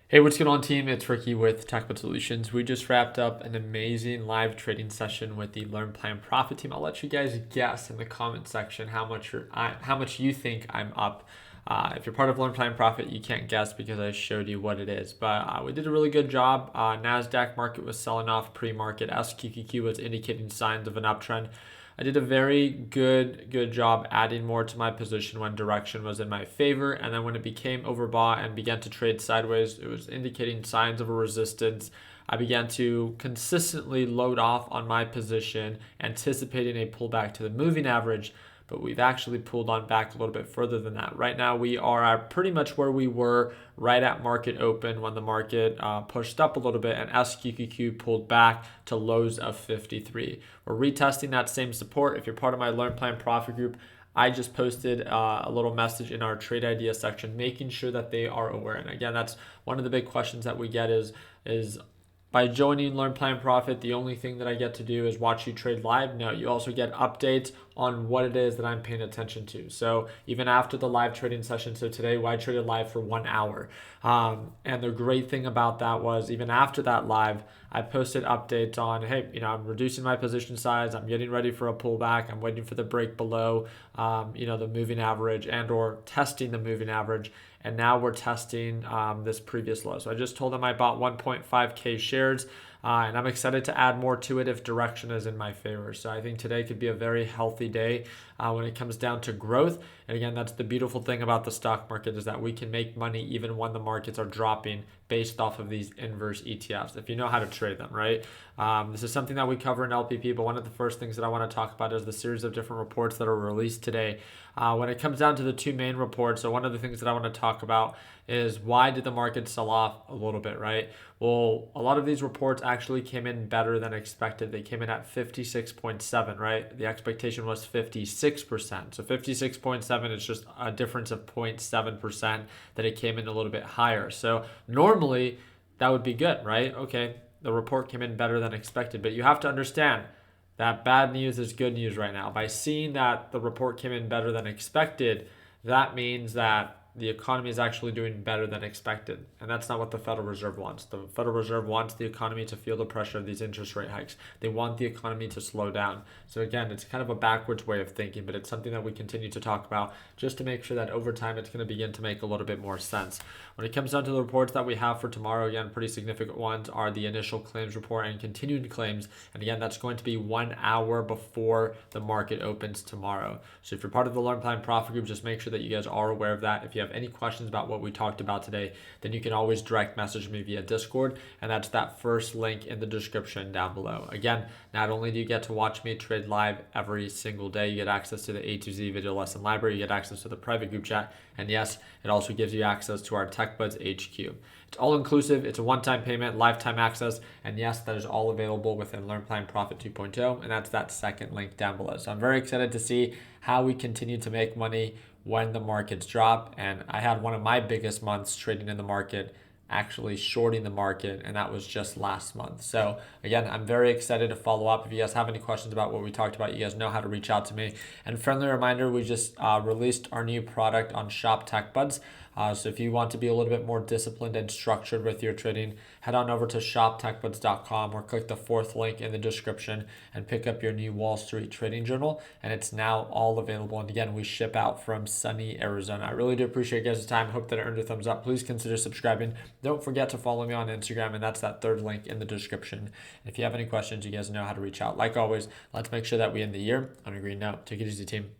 Hey, what's going on, team? It's Ricky with TechBud Solutions. We just wrapped up an amazing live trading session with the Learn Plan Profit team. I'll let you guys guess in the comment section how much you think I'm up. If you're part of Learn Plan Profit, you can't guess because I showed you what it is. But we did a really good job. Nasdaq market was selling off pre-market. SQQQ was indicating signs of an uptrend. I did a very good job adding more to my position when direction was in my favor, and then when it became overbought and began to trade sideways, it was indicating signs of a resistance. I began to consistently load off on my position, anticipating a pullback to the moving average, but we've actually pulled on back a little bit further than that. Right now, we are at pretty much where we were right at market open when the market pushed up a little bit and SQQQ pulled back to lows of 53. We're retesting that same support. If you're part of my Learn Plan Profit group, I just posted a little message in our trade idea section, making sure that they are aware. And again, that's one of the big questions that we get is by joining Learn Plan Profit, the only thing that I get to do is watch you trade live. No, you also get updates on what it is that I'm paying attention to. So even after the live trading session, so today I traded live for 1 hour. And the great thing about that was even after that live, I posted updates on, hey, I'm reducing my position size. I'm getting ready for a pullback. I'm waiting for the break below, the moving average and or testing the moving average. And now we're testing this previous low. So I just told them I bought 1.5K shares. And I'm excited to add more to it if direction is in my favor. So I think today could be a very healthy day when it comes down to growth. And again, that's the beautiful thing about the stock market is that we can make money even when the markets are dropping based off of these inverse ETFs, if you know how to trade them, right? This is something that we cover in LPP, but one of the first things that I want to talk about is the series of different reports that are released today. When it comes down to the two main reports, so one of the things that I want to talk about is why did the market sell off a little bit, right? Well, a lot of these reports actually came in better than expected. They came in at 56.7, right? The expectation was 56%. So 56.7 is just a difference of 0.7% that it came in a little bit higher. So normally that would be good, right? Okay, the report came in better than expected, but you have to understand that bad news is good news right now. By seeing that the report came in better than expected, that means that the economy is actually doing better than expected. And that's not what the Federal Reserve wants. The Federal Reserve wants the economy to feel the pressure of these interest rate hikes. They want the economy to slow down. So again, it's kind of a backwards way of thinking, but it's something that we continue to talk about just to make sure that over time it's going to begin to make a little bit more sense. When it comes down to the reports that we have for tomorrow, again, pretty significant ones are the initial claims report and continued claims. And again, that's going to be 1 hour before the market opens tomorrow. So if you're part of the Learn Plan Profit group, just make sure that you guys are aware of that. If you have any questions about what we talked about today, then you can always direct message me via Discord, and that's that first link in the description down below. Again, not only do you get to watch me trade live every single day, you get access to the A to Z video lesson library, you get access to the private group chat, and yes, it also gives you access to our TechBuds HQ. It's all inclusive, it's a one-time payment, lifetime access, and yes, that is all available within Learn Plan Profit 2.0, and that's that second link down below. So I'm very excited to see how we continue to make money when the markets drop. And I had one of my biggest months trading in the market, actually shorting the market, and that was just last month. So again, I'm very excited to follow up. If you guys have any questions about what we talked about, you guys know how to reach out to me. And friendly reminder, we just released our new product on Shop TechBuds. So if you want to be a little bit more disciplined and structured with your trading, head on over to shoptechbuds.com or click the fourth link in the description and pick up your new Wall Street Trading Journal. And it's now all available. And again, we ship out from sunny Arizona. I really do appreciate you guys' time. Hope that it earned a thumbs up. Please consider subscribing. Don't forget to follow me on Instagram, and that's that third link in the description. And if you have any questions, you guys know how to reach out. Like always, let's make sure that we end the year on a green note. Take it easy, team.